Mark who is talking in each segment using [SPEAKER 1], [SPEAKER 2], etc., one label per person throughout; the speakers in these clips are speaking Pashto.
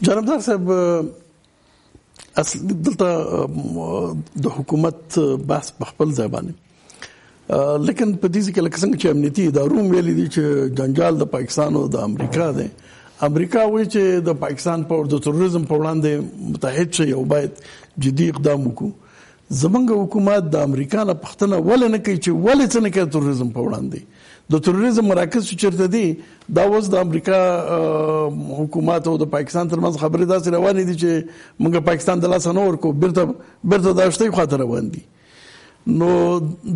[SPEAKER 1] جنابدار صاحب اصل دلته د حکومت بحث په خپل ځای باندې لیکن په دې کې لکه څنګه چې امنیتي ادارو ویلي دي چې جنجال د پاکستان او د امریکا دی. امریکا وایي چې د پاکستان په د تروریزم په وړاندې متحد شي او باید جدي اقدام وکړو. زمونږ حکومت د امریکا نه پوښتنه ولې نه کوي چې ولې څه نه کوي تروریزم په وړاندې؟ د تروریزم مراکز چیرته دي؟ دا اوس د امریکا حکومت او د پاکستان ترمنځ خبرې داسې روانې دي چې موږ پاکستان د لاسه نه ورکو، بیرته دا شتې خواته روان دي. نو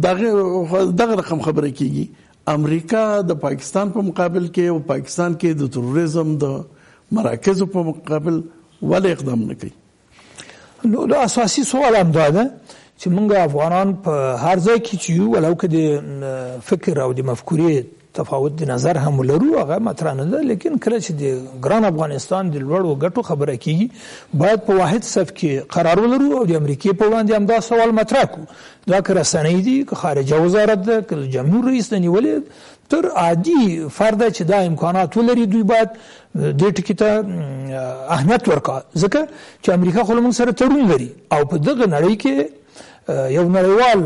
[SPEAKER 1] دغه رقم خبره کیږي. امریکا د پاکستان په مقابل کې او پاکستان کې د تروریزم د مراکزو په مقابل ولې اقدام نه کوي؟
[SPEAKER 2] نو دا اساسي سوال هم دا ده چې موږ افغانان په هر ځای کې چې یو ولو که د فکر او د مفکورې تفاوت د نظر هم لرو هغه مطرح نه ده، لیکن کله چې د ګران افغانستان د لوړو ګټو خبره کیږي باید په واحد صف کې قرار ولرو او د امریکې په وړاندې هم دا سوال مطرح کړو. دا که رسنۍ دي، که خارجه وزارت ده، که جمهور رئیس د نیولې تر عادي فرد چې دا امکانات ولري دوی باید دې ټکي ته اهمیت ورکړي، ځکه چې امریکا خو له موږ سره تړون لري او په دغه نړۍ کې یو نړیوال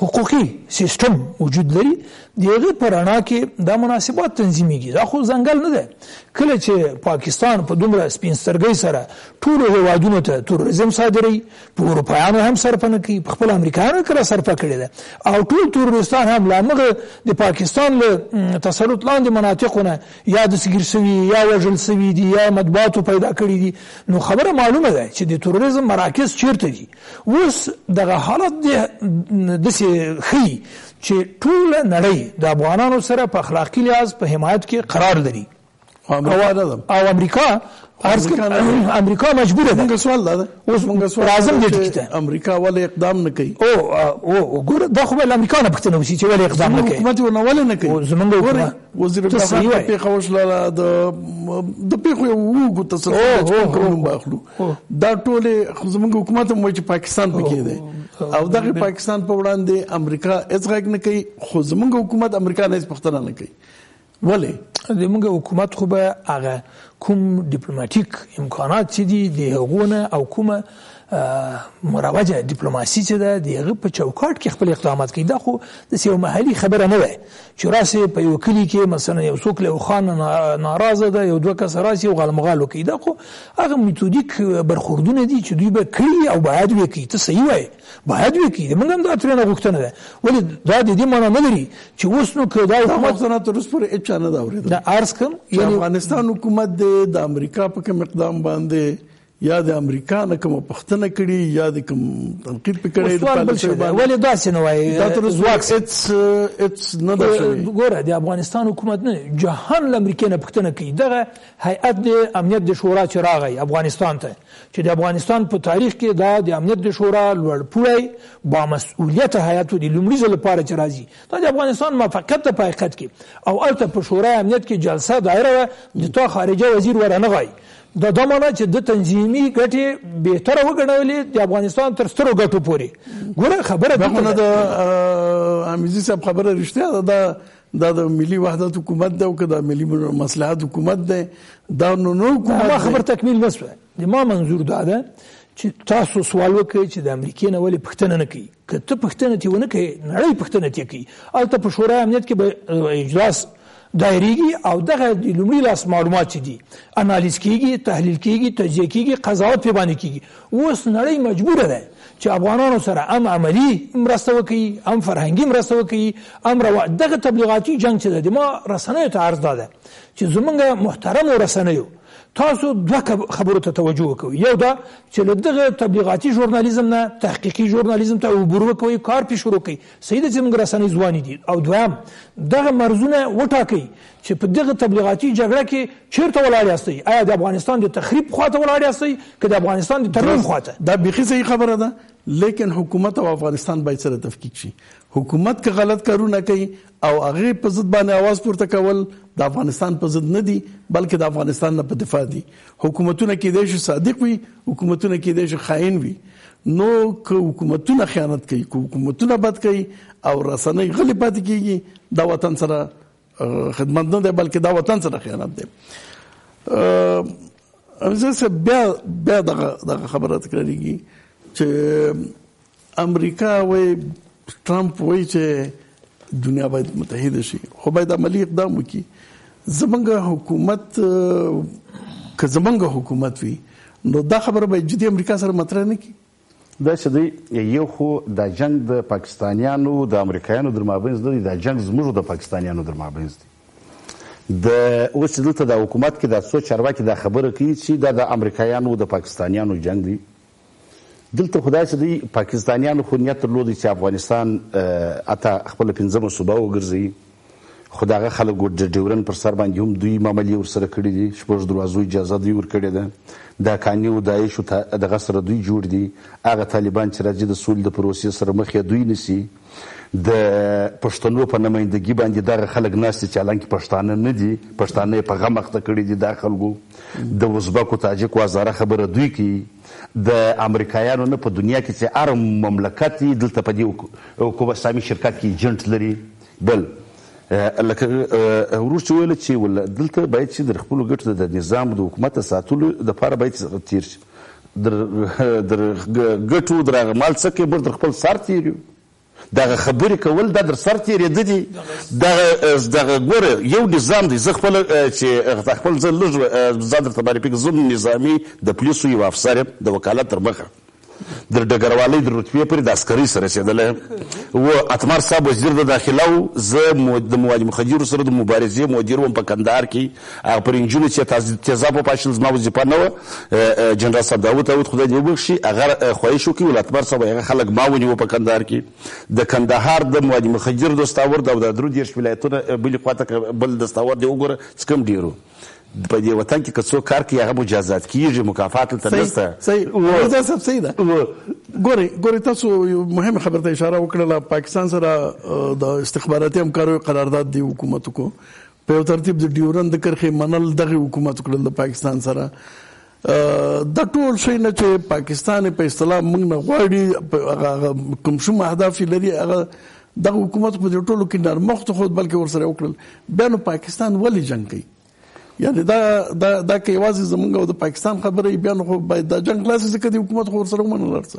[SPEAKER 2] حقوقي سیستم وجود لري. د هغې په رڼا کې دا مناسبات تنظیمیږي. دا خو ځنګل نه دی. کله چې پاکستان په دومره سپین سترګۍ سره ټولو هیوادونو ته تروریزم صادروي، په اروپایانو هم صرفه نه کوي، په خپل امریکایانو کله صرفه کړې ده او ټول تروریستان هم له همغه د پاکستان له تسلط لاندې مناطقو نه یا دستګیر سوي یا وژل سوي دي یا مطبوعاتو پیدا کړي دي. نو خبره معلومه ده چې د تروریزم مراکز چیرته دي. اوس دغه حالت داسې ښیي چې ټوله نړۍ د افغانانو سره په اخلاقي لحاظ په حمایت کې قرار لري او امریکا امریکا مجبوره ده.
[SPEAKER 1] موږ سوال ده
[SPEAKER 2] اوس راځم دې ټکي ته،
[SPEAKER 1] امریکا ولې اقدام نه کوي؟
[SPEAKER 2] او ګوره دا خو له امریکا نه پوښتنه وشي چې ولې اقدام نه کوي.
[SPEAKER 1] حکومت ولې نه کوي؟
[SPEAKER 2] زمونږ حکومت
[SPEAKER 1] وزیر دفاع پیښور شلاله د پیښو یو وګو تصرف کوم باخلو دا ټول زمونږ حکومت هم وایي چې پاکستان پکې دی او دغه پاکستان په وړاندې امریکا هیڅ غږ نه کوي، خو زمونږ حکومت امریکا نه هیڅ پوښتنه نه کوي. ولې؟
[SPEAKER 2] زمونږ حکومت خو به هغه کوم ډیپلوماټیک امکانات چې دي د هغو نه او کومه مروجه ډیپلوماسي چې ده د هغه په چوکاټ کې خپل اقدامات کوي. دا خو داسې یو محلي خبره نه ده چې راسې په یو کلي کې مثلا یو څوک له یو خان ناراضه ده، یو دوه کسه راسي او غالمغال وکړي. دا خو هغه میتودیک برخوردونه دي چې دوی به کړي او باید وکړي. ته صحیح وایې، باید وکړي. موږ هم دا ترېنه غوښتنه ده، ولې دا د دې معنا نه لري چې اوس نو که دا حکومت
[SPEAKER 1] نه تر اوسه پورې هېچا نه ده اورېدلی.
[SPEAKER 2] دا عرض کوم
[SPEAKER 1] یعنې افغانستان حکومت د امریکا په کوم اقدام باندې یا د امریکا نه کوم پوښتنه کړي یا د کوم تنقید پکړي د پالیسي باندې
[SPEAKER 2] ولې داسې نه وایي؟
[SPEAKER 1] دا تر اوسه هیڅ نه ده شوی.
[SPEAKER 2] ګوره د افغانستان حکومت نه جهان له امریکا نه پوښتنه کوي. دغه هیئت د امنیت د شورا چې راغی افغانستان ته، چې د افغانستان په تاریخ کې دا د امنیت د شورا لوړپوړی با مسؤلیت هیئت د لومړي ځل لپاره چې راځي، دا د افغانستان موافقت ته په حقیقت کې او هلته په شورای امنیت کې جلسه دایره د تا خارجه وزیر ورنغی. دا معنا چې د تنظیمي ګټې بهتره وګڼولې د افغانستان تر سترو ګټو پورې. ګوره خبره
[SPEAKER 1] دغه د امیزي صاحب خبره رښتیا ده. دا د ملي وحدت حکومت ده او که د ملي مصلحت حکومت ده دا نو حکومت.
[SPEAKER 2] ما خبر تکمیل نشوه. ما منظور دا ده چې تاسو سوال وکړئ چې د امریکې نه ولې پوښتنه نه کوي. که ته پوښتنه ترې ونه کوې نړۍ پوښتنه ترې کوي. هلته په شورای امنیت کې به اجلاس دایریږي او دغه د لومړي لاس معلومات چې دي انالیز کیږي، تحلیل کیږي، تجزیه کیږي، قضاوت پې باندې کیږي. اوس نړۍ مجبوره ده چې افغانانو سره هم عملی مرسته وکړي، هم فرهنګي مرسته وکړي، هم دغه تبلیغاتي جنګ چې ده د ما رسنیو ته عرض داده چې زمونږ محترمو رسنیو تاسو دوه خبرو ته توجه وکوي. یو دا چې له دغه تبلیغاتي ژورنالیزم نه تحقیقي ژورنالیزم ته عبور وکوي، کار پې شروع کوي. صحیح ده چې موږ رسنۍ ځوانې دي. او دویم دغه مرزونه وټاکئ چې په دغه تبلیغاتي جګړه کې چیرته ولاړ یاستئ. آیا د افغانستان د تخریب خواته ولاړ یاستئ که د افغانستان د ترمیم خواته؟
[SPEAKER 1] دا بیخي صحیح خبره ده، لیکن حکومت او افغانستان باید سره تفکیک شي. حکومت که غلط کارونه کوي او هغه په ضد باندې आवाज پورته کول د افغانستان په ضد نه دي بلکې د افغانستان نه په دفاع دي. حکومتونه کېدای شي صادق وي، حکومتونه کېدای شي خائن وي. نو که حکومتونه خیانت کوي، که حکومتونه بد کوي او رسنۍ غلي پاتې کیږي دا وطن سره خدمت نه دی بلکې دا وطن سره خیانت دی. زه بیا دغه خبره تکراریږي چې امریکا وایي ټرمپ وایي چې دنیا باید متحده شي خو باید عملی اقدام وکړي. زمونږ حکومت که زمونږ حکومت وي نو دا خبره باید جدي امریکا سره مطرح نه کړي.
[SPEAKER 3] دا چې دی یو خو دا جنگ د پاکستانیانو د امریکایانو در مابینځ دی، دا جنگ زموږ د پاکستانیانو در مابینځ دی. د اوس دلته د حکومت کې دا څو چارواکي دا خبره کوي چې دا د امریکایانو د پاکستانیانو جنگ دی. دلته خدای چې دی پاکستانیانو خو نیت درلودی چې افغانستان اته خپل 15مه صوبه وګرځي، خو دغه خلک د ډیورن پر سر باندې هم دوی معاملې ورسره کړي دي، 6 دروازو اجازه دوی ورکړې ده، دا کاني او داعشو دغه سره دوی جوړ دي، هغه طالبان چې راځي د سولې د پروسې سره مخ یې دوی نیسي. د پښتنو په نمایندګي باندې دغه خلک ناست چې حالانکه پښتانه نه دي، پښتانه یې په غم اخته کړي دي دا خلکو. د ازبکو تاجک وزاره خبره دوی کوي. د امریکایانو نه په دنیا کې چې هر مملکت دلته په دې حکومت اسلامي شرکت کې ایجنټ لري. بل لکه وروسته ویل چې دلته باید چې د خپلو ګټو د نظام د حکومت ساتلو دپاره باید تیر شي. در ګټو در هغه مال څه کې بل در خپل سر تیر یو، دغه خبرې کول دا در سر تېرېده دي. دغه ګوره یو نظام دی، زه خپل چې خپل زه لږ ځان درته معرفي کړم، زه نظامي د پولیسو یو افسر یم د وکالت تر مخه، در ډګروالۍ د رتبې پورې د عسکرۍ سره رسېدلی و. اتمر صاحب وزیر د داخله و، زه د مواد مخدرو سره د مبارزې مدیر وم په کندهار کې. هغه پر انجونو چې تیزاب وپاشل زما وظیفه نه وه، جنرال صاحب داود خدای دې وبخښي هغه خواهش وکړي ول اتمر صاحب هغه خلک ما ونیوه په کندهار کې. د کندهار د مواد مخدرو دستاورد او د 13 ولایتونه بلې خواته بل دستاورد دی وګوره څه کم ډېرو په دې وطن کې که څوک کار کوي هغه مجازات کېږي، مکافات هلته نشته.
[SPEAKER 1] صحیح ده. ګورئ تاسو یو مهمه خبره ته اشاره وکړله، پاکستان سره د استخباراتي همکاریو قرارداد دی حکومت کو په یو ترتیب د ډیورن د کرښې منل دغه حکومت کړل د پاکستان سره. د ټول شي نه چې پاکستان په اصطلاح موږ نه غواړي کوم شوم اهداف لري هغه دغه حکومت په دې ټولو کې نرمښت خود بلکې ورسره وکړل. بیا نو پاکستان ولې جنگ کوي؟ یعنی دا که یوازې زمونږ او د پاکستان خبره بیا نو خو باید دا جنګ خلاص شي، ځکه د حکومت خو ورسره ومنل ارڅه.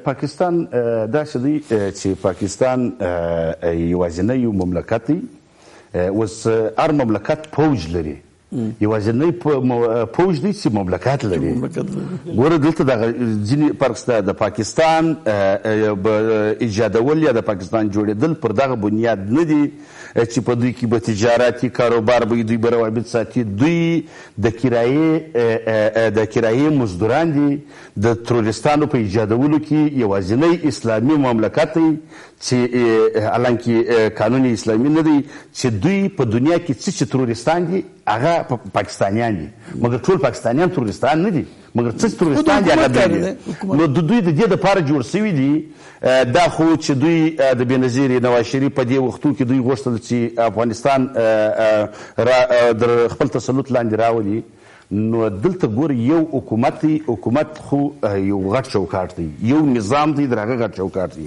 [SPEAKER 3] پاکستان داسې دی چې پاکستان یوازینی یو مملکت دی. اوس هر مملکت پوج لري، یوازینی پوج دی چې مملکت لري. ګوره دلته دغه ځینې فرق شته. د پاکستان ایجادول یا د پاکستان جوړېدل پر دغه بنیاد نه دی چې په دوی کې به تجارتي کاروبار به دوی به روابط ساتي. دوی د کرایې مزدوران دي. د ترورستانو په ایجادولو کې یوازینی اسلامي مملکت دی چې حالانکه قانون اسلامي نه دی، چې دوی په دنیا کې څه چې ترورستان دي هغه پاکستانیان دي، مګر ټول پاکستانیان ترورستان نه دي، مګر څه ترورستان دي هغه دي. نو د دوی د دې لپاره جوړ شوي دي. دا خو چې دوی د بېنظیر نواز شریف په دې وختو کې دوی غوښتل چې افغانستان در خپل تسلط لاندې راولي. نو دلته ګور یو حکومت خو یو غټ چوکاټ دی، یو نظام دی در هغه غټ چوکاټ دی.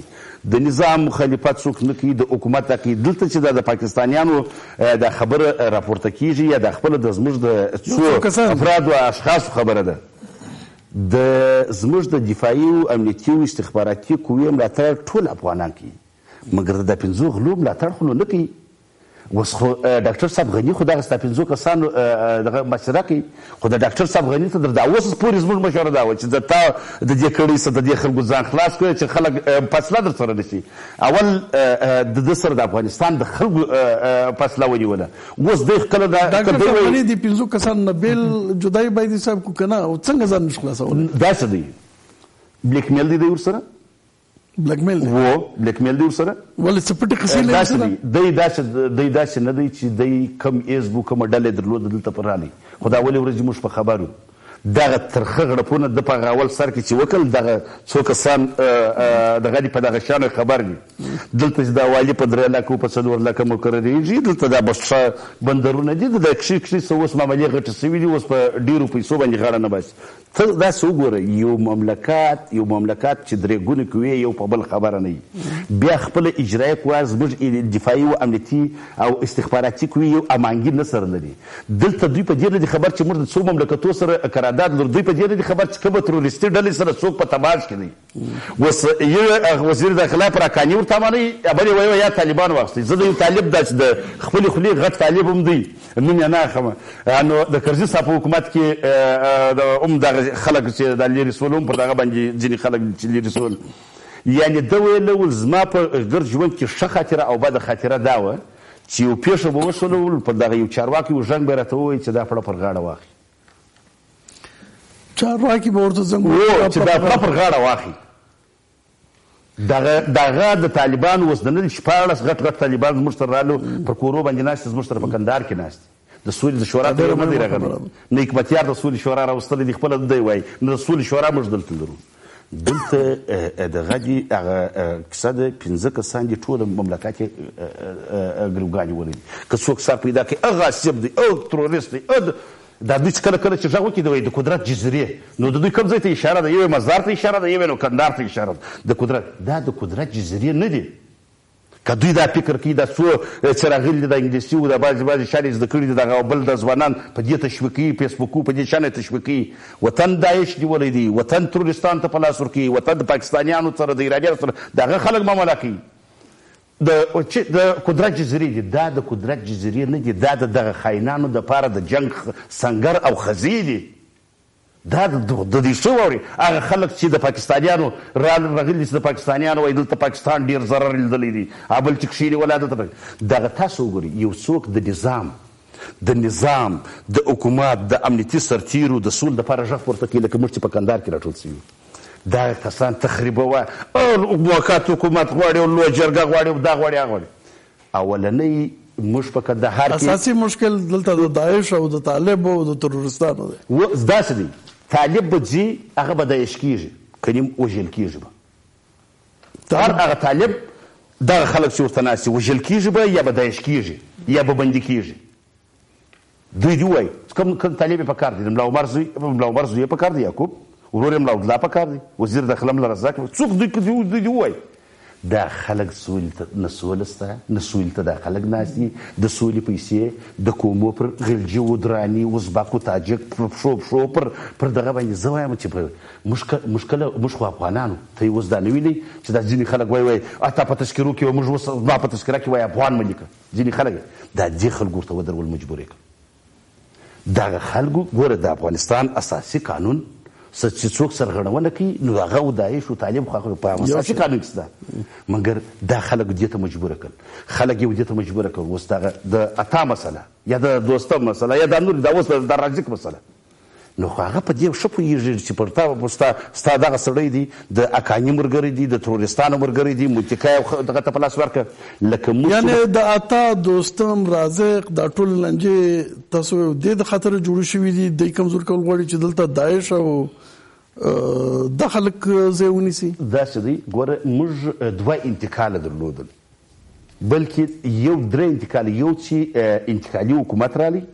[SPEAKER 3] د نظام مخالفت څوک نه کوي، د حکومت کوي. دلته چې د پاکستانیانو د خبره راپورته کیږي یا د خپل د زموږ د څو افراد او اشخاص خبره ده، د زموږ د دفاعي او امنیتي او استخباراتي قوې ملاتړ ټول افغانان کوي، مګر د 5 غلو ملاتړ خو نه کوي. اوس خو ډاکټر صاحب غني خو دغه 5 کسانو دغه مشوره کوي، خو د ډاکټر صاحب غني ته د اوس پورې زموږ مشوره دا و چې د دې کړۍ څخه د دې خلکو ځان خلاص کړي چې خلک فاصله در سره نشي. اول د سره د افغانستان د خلکو فاصله ونیوله. اوس د کله
[SPEAKER 1] ډاکټر غني د 5 کسانو نه بیل جدای باید حساب کو کنه او څنګه ځان مش خلاصول؟ دا
[SPEAKER 3] څه دی؟ بلیک میل دی ورسره،
[SPEAKER 1] بلیک میل دی
[SPEAKER 3] بلیک میل دی ورسره.
[SPEAKER 1] ولې څه پټه قصې لري سره؟
[SPEAKER 3] دی داسې نه دی چې دی کم ایز بو کومه ډلې درلوده دلته پر رالی، خو دا ولې ورځې موږ په خبرو دغه ترخه غړپونه د په اول سر کې چې وکړل دغه څو کسان دغه په دغه شان خبر دي. دلته چې دا والي په 3 لکه په 4 لکه مقرریږي دلته دا بس بندرونه دي د کښې څه اوس معاملې غټې سوي دي اوس په ډېرو پیسو باندې غاړه نه باسي ته داسې وګوره یو مملکت چې 3 ګونې قوې یو په بل خبره نه وي بیا خپله اجرایي قوه زموږ دفاعي و امنیتي او استخباراتي قوې یو امانګي نه سره لري دلته دوی په دې نه دي خبر چې موږ د څو مملکتو سره قرارداد لرو دوی په دې نه دي خبر چې کومه تروریستي ډلې سره څوک په تماس کې دی اوس یو وزیر داخله پر اکاني ورته ماني بل یې وایي یا طالبان واخیستئ زه د یو طالب دا چې د خپلې خولې غټ طالب هم دی نوم یې نه اخلم نو د کرزي صاحب په حکومت کې دغه خلک چې د لرې سول هم پر دغه باندې ځینې خلک چې لرې سول یعنې ده ویل زما په ګرد ژوند کې ښه خاطره او بده خاطره دا وه چې یو پیښه به وشوله پر دغه یو چارواکي و ژنګ به یې راته ووایي چې دا پړه پر غاړه واخلي
[SPEAKER 1] چارواکي به ورته زنګ
[SPEAKER 3] چې دا پړه پر غاړه واخلي دغه د طالبان اوس د نن 14 غټ طالبان زموږ سره رالو پر کورو باندې ناست زموږ سره په کندهار کې ناست د سولې د شورا ته نه دی راغلی نه حکمتیار د سولې شورا راوستلی دی خپله دی وایي نه د سولې شورا موږ دلته لرو دلته دغه دي هغه کیسه ده 15 کسان دي ټول مملکت ګروګانې ولري که څوک سر پیدا کړي هغه غاصب دی او تروریست دی دا دوی چې کله چې غږ وکړي د قدرت جزیرې نو د دوی کوم ځای ته اشاره ده یو مزار ته اشاره ده یو نو کندهار ته اشاره ده د قدرت دا د قدرت جزیرې نه دي که دوی دا فکر کوي دا څو چې راغلي د انګلیسي او د بعضې شیان زده کړي دي دغه بل د ځوانان په دې تشویق کوي فیسبوکو په دې شان یې تشویق کوي وطن داعش نیولی دی وطن ترورستان ته په لاس ورکوي وطن د پاکستانیانو سره د ایرانیانو سره د هغه خلک معامله کوي د قدرت جزیرې دي دا د قدرت جزیرې نه دي دا د دغه خاینانو دپاره د جنګ سنګر او خزې دي دا د دې څه واوري هغه خلک چې د پاکستانیانو راغلي چې د پاکستانیانو وایي دلته پاکستان ډېر ضرر لیدلی دي بل چې کښېني ولادت دغه تاسو وګورئ یو څوک د نظام د حکومت د امنیتي سرتیرو د سول دپاره غږ پورته کوي لکه موږ چې په کندهار کې راټول سوي دا کسان تخریبوه موقت حکومت غواړي او لویه جرګه غواړي او دا غواړي هغه غواړي اولنۍ موږ په کندهار کې
[SPEAKER 1] اساسي مشکل دلته د داعش او د طالب او د تروریستانو دی
[SPEAKER 3] داسې دی طالب به ځي هغه به داعش کېږي کنیم وژل کېږي به هر هغه طالب دغه خلک چې ورته ناست دي وژل کېږي به یا به داعش کېږي یا به بندي کېږي دوی دې ووایي کوم طالب یې په کار دی د ملا عمر زوی یې په کار دی یعقوب ورور یې ملا عبدالله په کار دی وزیر داخله ملا رزاق څوک دوی دې ووایي دا خلک سولې ته نه سوله شته نه سولې ته دا خلک ناست دي د سولې پیسې د کومو پر غلجي ودراني ازبکو تاجک پر پښو پر دغه باندې زه وایم چې موږ خو افغانانو ته یې اوس دا نه ویلي چې دا ځینې خلک وایي تا په تذکرو کې موږ اوس ما په تذکره کې وایي افغان مه لیکه ځینې خلک دا دې خلکو ورته ودرول مجبور یې کړه دغه خلکو ګوره د افغانستان اساسي قانون چې څوک سرغړونه کوي نو هغه او داعش او طالب خو په اساسي قانون کې ده مګر دا خلک دې ته مجبوره کړل خلک یې دې ته مجبوره کړل اوس دغه د اتا مسله یا د دوستم مسله یا د نور دا اوس د رازق مسله نو خو هغه په دې ښه پوهېږي چې پر تا ستا دغه سړی دی د اکاني ملګری دی د ترورستانو ملګری دی متکای دغه ته په لاس ورکړه لکه
[SPEAKER 1] یعنې د اتا دوستم رازق دا ټول لنجې تاسو د خطر جوړ شوي دي د کمزور کول غواړي چې دلته داعش او د خلک ځای ونیسي
[SPEAKER 3] داسې دی ګوره موږ 2 انتقاله درلودل بلکې یو 3 انتقاله یو چې انتقالي حکومت رالی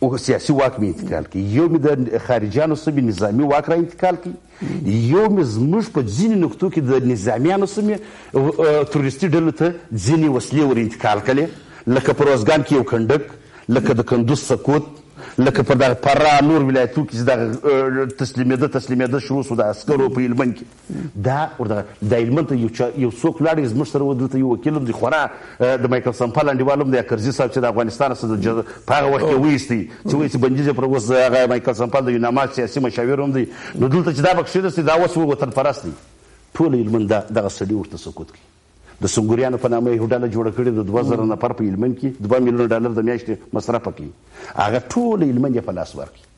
[SPEAKER 3] او سیاسي واک مې انتقال کی یو مې د خارجیانو سمې نظامي واک را انتقال کی یو مې زموږ په ځینې نقطو کې د نظامیانو سمې تروریستي ډلو ته ځینې وسلې ور انتقال کړې لکه په روزګان کې یو کنډک لکه د کندوز سکوت لکه په دغه فرا نور ولایتو کې چې دغه تسلیمېده شروع شو د عسکرو په هلمند کې دا ورته د هلمند ته یو څوک لاړی زموږ سره دلته یو وکیل هم دی خورا د مایکل سمپل انډیوال هم دی کرزي صاحب چې د افغانستان څخه په هغه وخت کې وایستی چې وایي چې بندیزه پر اوس هغه مایکل سمپل د یوناما سیاسي مشاور هم دی نو دلته چې دا به کښېناستي دا اوس وطن پرست دی ټول هلمند دغه سړي ورته سکوت کوي د سنګوریانو په نامه یو ډله جوړه کړې د 2000 نفر په هلمند کې 2 میلیونه ډالر د میاشتې مصرف کوي هغه ټول هلمند یې په لاس ورکړي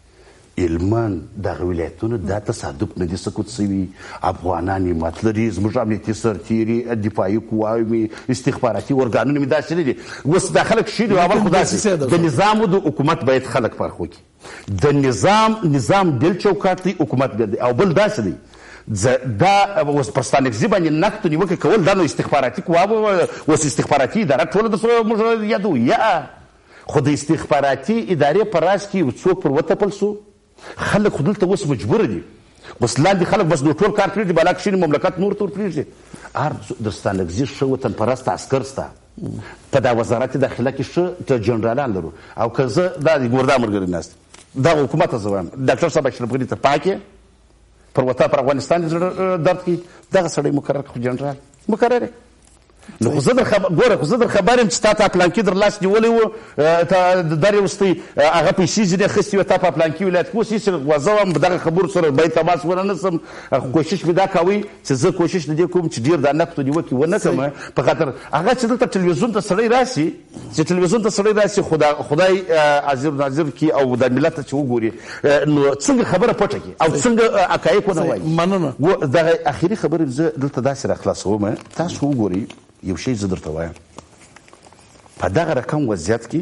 [SPEAKER 3] هلمند دغه ولایتونه دا تصادف نه دي سقوط شوي افغانان یې مات لري زموږ امنیتي سرتیري دفاعي قواوې مې استخباراتي ارګانونه مې داسې نه دي اوس دا خلک شي دي اول خو داسې د نظام او د حکومت باید خلک فرق وکړي د نظام بل چوکاټ دی حکومت بل دی او بل داسې دی دا اوس پر ستانکزي باندې نقد نیوکه کول دا نو استخباراتي قواوو اوس استخباراتي اداره ټوله د موږ یادو یا خو د استخباراتي ادارې په راس کې څوک پر وتپل سو خلک خو دلته اوس مجبور دي اوس لاندې خلک بس نو ټول کار پرېږدي بالا کښېني مملکت نور ته ورپرېږدي هر د ستانکزي ښه وطن پرسته عسکر سته په دا وزارت داخله کې ښه جنرالان لرو او که زه دا ګوردا ملګري ناست دغه حکومت ته زه وایم ډاکټر صاحب اشرف غني ته پاکې پر وطن پر افغانستان درد کوي دغه سړی مقرر کړ جنرال مقرر نو خو زه در خبر یم چې تا ته پلانکي در لاس نیولی و در یې وستی هغه پیسې ځینې اخیستې وې تا په پلانکي ولایت کې اوس هېڅ وضع وم دغه خبرو سره باید تماس ونه نسم کوشش مې دا کوئ چې زه کوشش د دې کوم چې ډېر دا نقد و نیوکې ونه کړم په خاطر هغه چې دلته ټلویزیون ته سړی راسي خدای عزیز ناظر کي او د ملت ته چې وګوري نو څنګه خبره پټه کړي او څنګه حقایق ونه وایي مننه دغه اخري خبرې زه دلته داسې راخلاصوم تاسو وګورئ یو شی زه درته وایم په دغه رقم وضعیت کې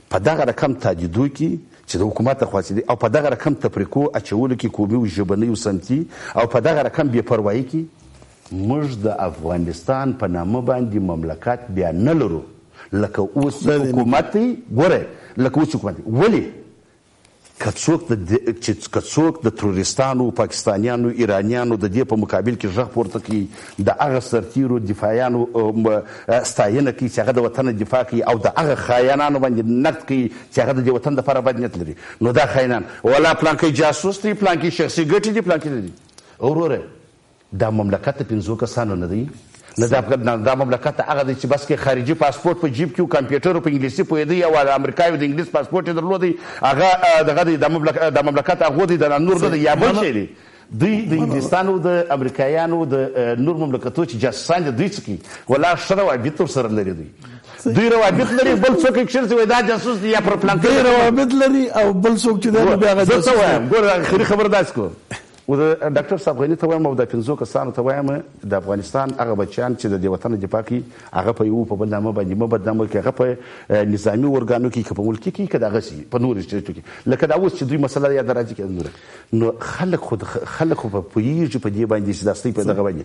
[SPEAKER 3] په دغه رقم تهدیدو کې چې د حکومت لخوا دي او په دغه رقم تفریقو اچولو کې قومي او ژبنۍ او سمتي او په دغه رقم بې پروایي کې موږ د افغانستان په نامه باندې مملکت بیا نه لرو لکه اوس حکومت دی ګوره لکه اوس حکومت دی ولې که څوک د تروریستانو پاکستانیانو ایرانیانو د دې په مقابل کې غږ پورته کوي د هغه سرتیرو دفاعیانو ستاینه کوي چې هغه د وطن دفاع کوي او د هغه خاینانو باندې نقد کوي چې هغه د دې وطن دپاره بد نیت لري نو دا خاینان ولا پلانکی جاسوس دی پلانکی شخصي ګټې دي پلانکی نه دي وروره دا مملکت د 5 کسانو نه دی نه دا مملکت هغه دی چې بس کې خارجي پاسپورت په جیب کې او کمپیوټر په انګلیسي پوهېدی او د امریکا او د انګلیس پاسپورت یې درلودی هغه دغه دی د مملکت هغه دی د نور د یا بل شی دی دوی د انګلستان او د امریکایانو د نور مملکتونو چې جاسوسان دي دوی څه کوي ولا ښه روابط ورسره لري دوی روابط لري بل څوک یې کښېنځي وایي دا جاسوس دی یا پر پلانکۍ دوی روابط لري او بل څوک چې دی بیا هغه جاسوس دی ګوره آخري خبره داسې کوم و د ډاکټر صاحب غني ته وایم او د 5 کسانو ته وایم د افغانستان هغه بچیان چې د دې وطن دفاع کوي هغه په یو په بل نامه باندې مه بدنامه کوي هغه په نظامي ارګانو کې که په ملکي کې که دغه سي په نورو شتو کې لکه دا اوس چې دوی مسله یاد راځي کې نو خلک خو په پوهېږي په دې باندې چې داستي په دغه باندې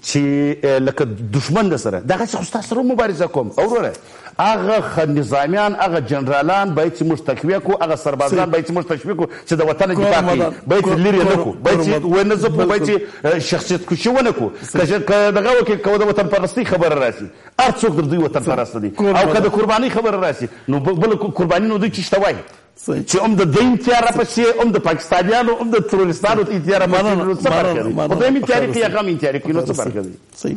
[SPEAKER 3] چې لکه دشمن سره دغه څه خو ستاسو سره مبارزه کوم وروره هغه نظامیان هغه جنرالان باید چې موږ تقویه کړو هغه سربازان باید چې موږ تشویق کړو چې د وطن دفاع کوي باید لرې نه کړو باید چې ونه ځپو باید چې شخصیت کشي ونه کړو که دغه وکړي که د وطن پرستۍ خبره راسي هر څوک در دوی وطن پرسته دي او که د قربانۍ خبره راسي نو بله قرباني نو دوی چې شته وایي چې هم د دوی امتیار راپسې هم د پاکستانیانو هم د تروریستانو امتیار راپسې نو څه فرق کوي خو دوی امتیاري کوي هغه هم امتیاري کوي نو څه فرق کوي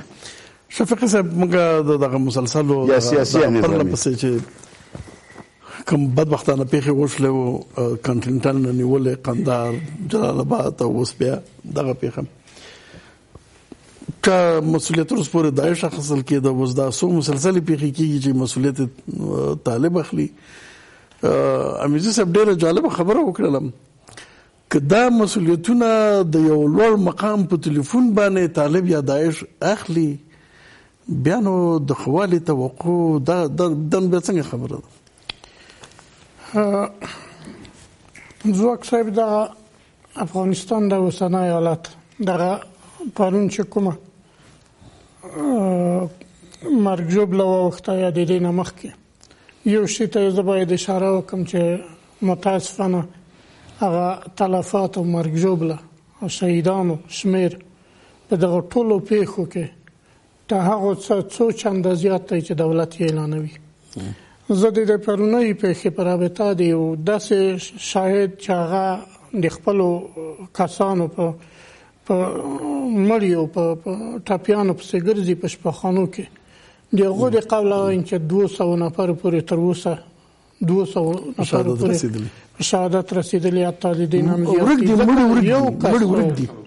[SPEAKER 1] شفیقي صاحب موږ دغه مسلسلو پرله پسې چې کوم بدبختانه پیښې وشولې وو کنټینټل نه نیولې قندهار جلال آباد او اوس بیا دغه پیښه که مسؤلیت اوس پورې داعش اخیستل کېده اوس دا څو مسلسلې پیښې کېږي چې مسؤلیت طالب اخلي امیرزي صاحب ډېره جالبه خبره وکړله که دا مسؤلیتونه د یو لوړ مقام په تلیفون باندې طالب یا داعش اخلي بیا نو د خوالي توقع دا بیا څنګه خبره ده
[SPEAKER 4] ځواک صاحب د افغانستان د اوسنی حالت دغه پرون چې کومه مرګ ژوبله واوښته یا د دې نه مخکې یو شي ته زه باید اشاره وکړم چې متاسفانه هغه تلفات او مرګ ژوبله او شهیدانو شمیر په دغه ټولو پیښو کې ته هغه څو چنده زیات دی چې دولت یې اعلانوي زه د پرونۍ پیښې په رابطه د یو داسې شاهد چې هغه د خپلو کسانو په مړیو په ټاپیانو پسې ګرځي په شپهخانو کې د هغو د قوله وایم چې 200 نفر پورې تر اوسه 200 نفر پورې شهادت رسېدلي حتی د دې نه هم زیات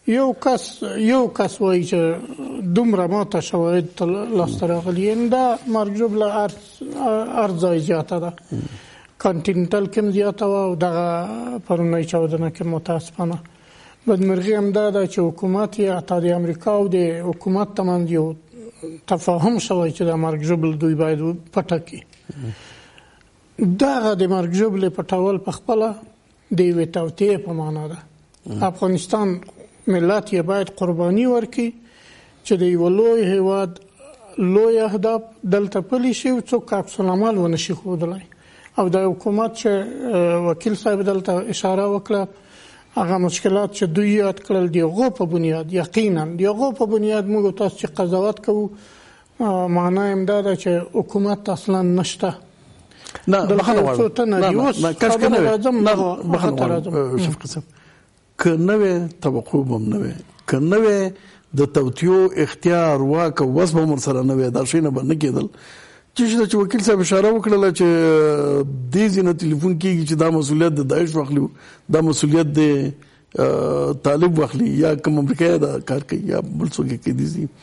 [SPEAKER 4] یو کس وایي چې دومره ماته شواهد لاسته راغلي دا مرګ ژوبله هر ځای زیاته ده کانټینټل کې هم زیاته وه او دغه پرونۍ چاودنه کې متاسفانه بدمرغي همدا ده چې حکومت یې حتی د امریکا او د حکومت ترمنځ یو تفاهم شوی چې د مرګ ژوبله دوی باید پټه کړي دغه د مرګ ژوبلې پټول په خپله د یوې توطیې په معنا ده افغانستان ملت یې باید قرباني ورکړي چې د یو لوی هیواد لوی اهداف دلته پلي شي او څوک عکس العمل ونه شي ښودلی. او د حکومت چې وکیل صاحب دلته اشاره وکړه هغه مشکلات چې دوی یاد کړل د هغو په بنیاد یقینا د هغو په بنیاد موږ تاسو چې قضاوت کوو معنا یې دا ده چې حکومت اصلا نشته.
[SPEAKER 1] نه بخښنه غواړم شفیق صاحب که نوې توقع به هم نه وي که نوې د توطیو اختیار واک او وس به هم ورسره نه وي دا شیونه به نه کېدل. چې وکیل صاحب اشاره وکړله چې دې ځینې ټلیفون کېږي چې دا مسؤلیت د داعش واخلي دا مسؤلیت د طالب واخلي یا کوم امریکایي دا کار کوي یا بل څوک یې کوي.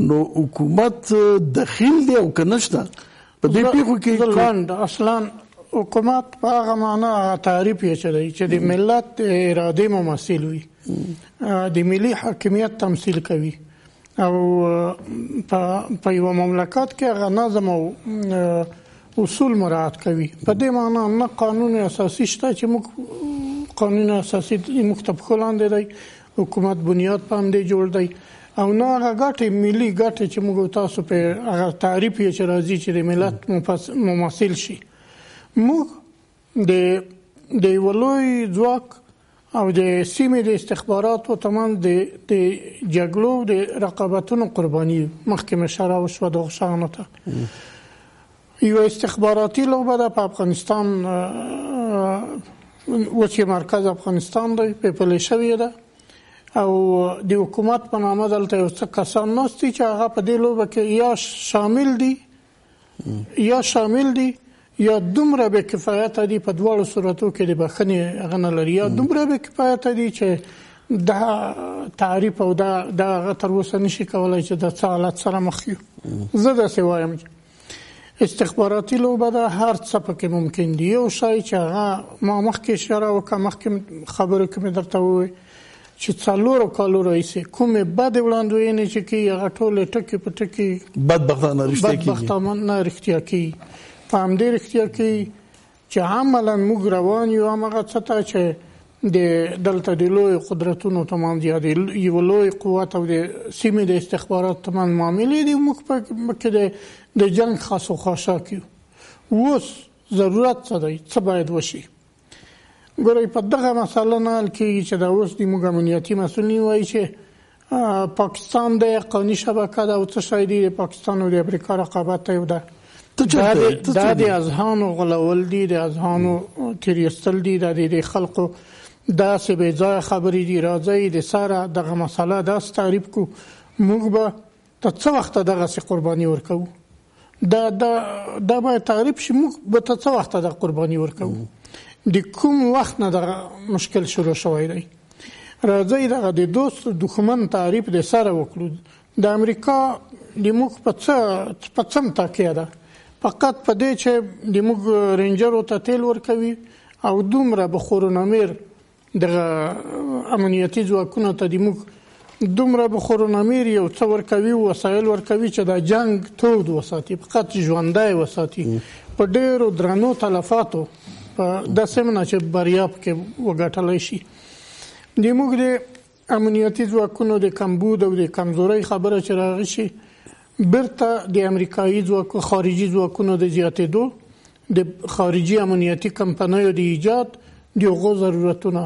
[SPEAKER 1] نو حکومت دخیل دی او که نشته په دې پیښو کې
[SPEAKER 4] اصلا حکومت په هغه معنا تعریف یې چې دی چې د ملت د ارادې ممثل وي د ملي حاکمیت تمثیل کوي او په یو مملکت کې هغه نظم او اصول مراعات کوي. په دې معنا نه قانون اساسي شته چې موږ قانون اساسي موږ ته په لاندې دی حکومت بنیاد په همدې جوړ دی او نه هغه ګټې ملي ګټې چې موږ تاسو په هغه تعریف یې چې راځي چې د ملت ممثل شي. موږ د یو لوی ځواک او د سیمې د استخباراتو ترمنځ د جګړو د رقابتونو قرباني مخکې مې اشاره وشوه دغو شیانو ته. یو استخباراتي لوبه ده په افغانستان اوس یې مرکز افغانستان دی پلې شوې ده او د حکومت په نامه دلته یو څه کسان ناست دي چې هغه په دې لوبه کې یا شامل دي یا دومره بې کفایته دي په دواړو صورتو کې د بخښنې هغه نه لري یا دومره بې کفایته دي چې دا تعریف او دا هغه تر اوسه نشي کولی چې د څه حالت سره مخ یو. زه داسې وایم استخباراتي لوبه ده هر څه پکې ممکن دي. یو شی چې هغه ما مخکې اشاره وکړه مخکې خبرو کې مې درته وویل چې 4 کالو راهیسې کومې بدې وړاندوینې چې کوي هغه ټولې ټکي په ټکي بدبختانه رښتیا کیږي. په همدې رښتیا کوي چې عملا موږ روان یو همغه څه ته چې دلته د لوی قدرتونو ترمنځ یا د یو لوی قوت او د سیمې د استخباراتو ترمنځ معاملې دي. موږ پکې د جنګ خاص و خاشاک یو. اوس ضرورت څه دی څه باید وشي. ګورئ په دغه مسله نه حل کېږي چې دا اوس د موږ امنیتي مسؤلین وایي چې پاکستان د قانوني شبکه ده او څه شی دی د پاکستان او د امریکا رقابت یو ده. دا د اذهانو غلول دي د اذهانو تیریستل دي د خلقو داسې بې ځایه خبرې دي. راځئ د سره دغه مسله داسې تعریف کو موږ به ته څه وخته دغسې قرباني ورکوو دا باید تعریف شي موږ به ته څه وخته دغه قرباني ورکوو د کوم وخت نه دغه مشکل شروع شوی دی. راځئ دغه د دوست دښمن تعریف د سره وکړو. د امریکا د موږ په څه متکیه ده فقط په دې چې د موږ رینجرو ته تیل ورکوي او دومره بخورونامیر دغه امنیتي ځواکونو ته د موږ دومره بخورونامیر یو څه ورکوي وسایل ورکوي چې د جنګ تود وساتي فقط ژوندی وساتي په ډېرو درنو تلفاتو د سمنه چې بریا پکې وګټلی شي. د موږ د امنیتي ځواکونو د کمبود او د کمزورۍ خبره چې راغی شي بیرته د امریکایي ځواکو خارجي ځواکونو د زیاتېدو د خارجي امنیتي کمپنیو د ایجاد د هغو ضرورتونه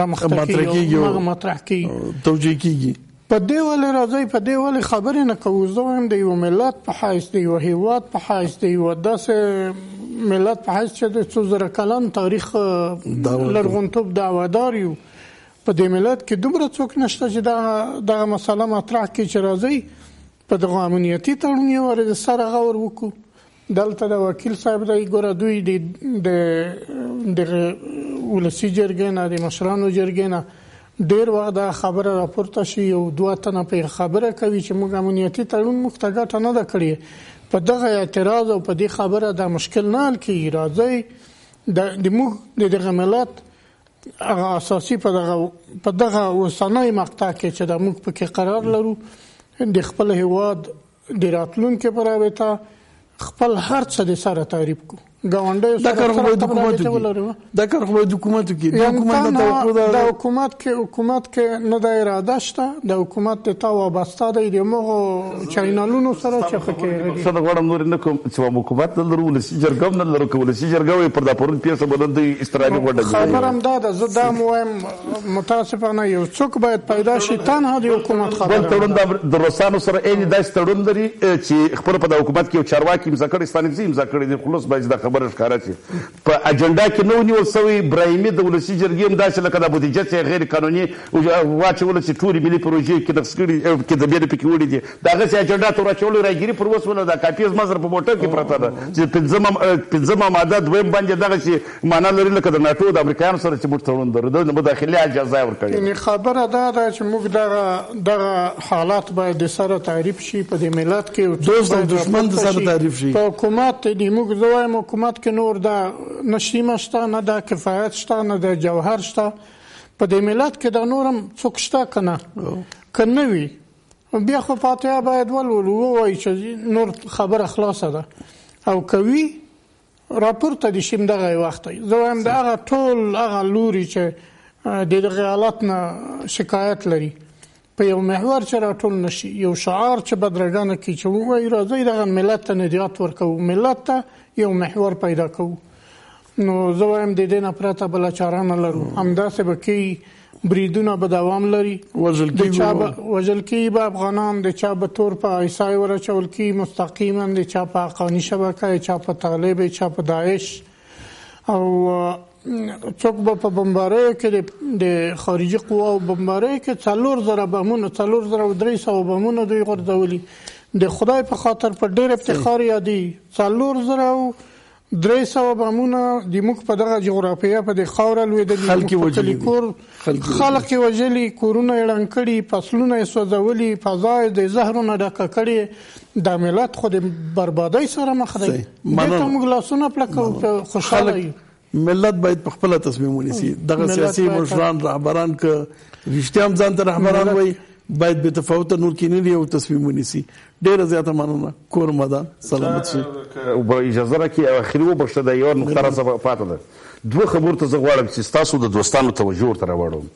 [SPEAKER 4] رامخته کېږي او مطرح کېږي
[SPEAKER 1] توجیه کېږي.
[SPEAKER 4] په دې ولې راځئ په دې ولې خبرې نه کوو. زه وایم د یو ملت په حیث د یو هیواد په حیث د یو داسې ملت په حیث چې د څو زره کلن تاریخ لرغونتوب دعوادار یو په دې ملت کې دومره څوک نشته چې دغه مسله مطرح کړي چې راځئ په دغه امنیتي تړون یې ورې د سره غور وکړو. دلته د وکیل صاحب دی ګوره دوی د ولسي جرګې نه د مشرانو جرګې نه ډېر وخت دا خبره راپورته شي او 2 تنه په خبره کوي چې موږ امنیتي تړون موږ ته ګټه نه ده کړې. په دغه اعتراض او په دې خبره دا مشکل نه حل کېږي. راځئ د موږ د دغه ملت هغه اساسي په دغه اوسنۍ مقطع کې چې د موږ پکې قرار لرو د خپل هیواد د راتلونکي په رابطه خپل هر څه د سره تعریف کو. ګاونډیو
[SPEAKER 1] دا کار خو باید حکومت وکړي.
[SPEAKER 4] د حکومت کې نه د اراده شته، د حکومت ته وابسته دی د مغو چینلونو سره چې پکې
[SPEAKER 3] څه غواړم نور نه کوم چې حکومت نه لرو، ولسي جرګه نه لرو، ولسي جرګه پر دا پرون پیسه بلندي استرالي وړه
[SPEAKER 4] خبرم دا ده. زه دا وایم متاسفانه یو څوک باید پیدا شي تنها د حکومت خبره.
[SPEAKER 3] بل تړون د روسانو سره عین داسې تړون لري چې خپل په د حکومت کې چارواکي امضا کړي، ستانکزي امضا کړي دي، خلاص باید دا خبره ښکاره شي. په اجنډا کې نو نیول سوی ابراهیمي د ولسي جرګې هم داسې لکه د بودیجه چې غیر قانوني واچول چې ټولې ملي پروژې کې نقص کړي کې د بیرې پکې وړي دي، دغسې اجنډا ته ور راګیري پر اوس ونه دا کاپي زما سره په موټر کې پرته ده چې پنځمه ماده دویم باندې دغسې معنا لري لکه د ناټو د امریکایانو سره چې موږ تړون درلود د مداخلې اجازه یې ورکړې.
[SPEAKER 4] یعنې خبره دا ده چې موږ دغه حالات باید د سره تعریف شي په دې ملت کې،
[SPEAKER 1] دوست او دشمن د سره تعریف شي.
[SPEAKER 4] په حکومت دی موږ زه وایم حکومت کې نور دا نه شیمه شته، نه د کفایت شته، نه د جوهر شته. په دې ملت کې د نورم څوک شته که نه؟ که نه وي بیا خو فاتحه باید ولولو، ووایي چې نور خبره خلاصه ده، او که وي راپورته دې شي همدغه وخت. زه وایم د هغه ټول هغه لوري چې د دغه حالت نه شکایت لري په یو محور چې راټول نشي، یو شعار چې بدرګانه کړي چې ووایي راځئ دغه ملت ته نجات ورکوو، ملت ته یو محور پیدا کوو. نو زه وایم د دې نه پرته بله چاره نه لرو. همداسې به کیږي، بریدونه به دوام لري، وژل کیږي به افغانان، د چا به تور په عیسی ورچول کیږي مستقیما، د چا په حقاني شبکه، چا په طالب، چا په داعش، او څوک به په بمباریو کې د خارجي قواو بمباریو کې 4000 بمونه 4300 بمونه دوی غورځولي. د خدای په خاطر په ډېر افتخار یادي 4300 بمونه د موږ په دغه جغرافیه په د خاوره لوېدلي، خلک یې وژلي، کورونه یې ړنګ کړي، فصلونه یې سوځولي، فضا یې د زهرونه ډکه کړې. دا ملت خو د بربادۍ سره مخ دی. دې ته موږ لاسونه پلکو، خوشحاله یو.
[SPEAKER 1] ملت باید په خپل تصمیم ونیسي. دغه سیاسي مشران رهبران که رښتیا هم ځان ته رهبران وایي باید بې تفاوته نور کینې یو تصمیم ونیسي. ډېره زیاته مننه. کور مدان سلامت شي.
[SPEAKER 3] اجازه راکړئ اخري وبخښه، د یوه نقطه راڅخه پاته ده. دوه خبرو ته زه غواړم چې ستاسو د دوستانو توجه ورته راوړم.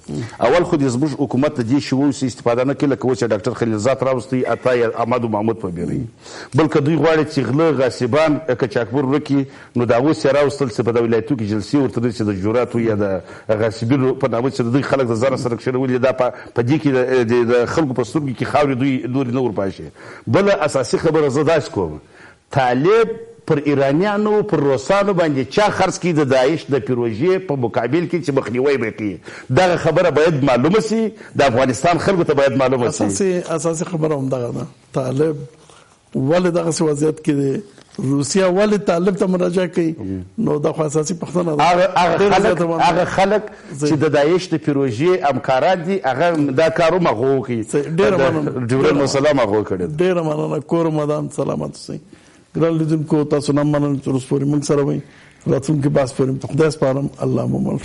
[SPEAKER 3] اول خو د زموږ حکومت د دې شی اوس استفاده نه کوي لکه اوس چې ډاکټر خلیلزاد راوستی عطا احمد محمود په بیري، بلکې دوی غواړي چې غله غاصبان کچاکبر ورکړي. نو دا اوس یې راوستل چې په د ولایتو کې جلسې ورته دي چې د جوراتو یا د غاصبینو په نامه چې دوی خلک د ځان سره کښېنولي، دا په دې کې د خلکو په سترګو کې خاورې دوی نورې نه ورپاشي. بله اساسي خبره زه داسې کوم، طالب پر ایرانیانو پر روسانو باندې چا خرڅ کړي د داعش د پروژې په مقابل کې چې مخنیوی به کوي. دغه خبره باید معلومه سي، د افغانستان خلکو ته باید معلومه سي.
[SPEAKER 1] اساسي خبره همدغه ده. طالب ولې دغسې وضعیت کې دی، روسیا ولې طالب ته مراجعه کوي؟ نو دا خو اساسي پوښتنه ده.
[SPEAKER 3] هغه خلک چې د داعش د پروژې همکاران دي هغه دا کار هم هغه وکړي.
[SPEAKER 1] ډېره مننه.
[SPEAKER 3] جبرائیل مسلم هغه کړی.
[SPEAKER 1] ډېره مننه. کور مدان سلامت اوسئ. ګران لیدونکو تاسو نه مننه چې اوس پورې موږ سره وئ. راتلونکي بحث پورې خدای سپارم. الله مو مل.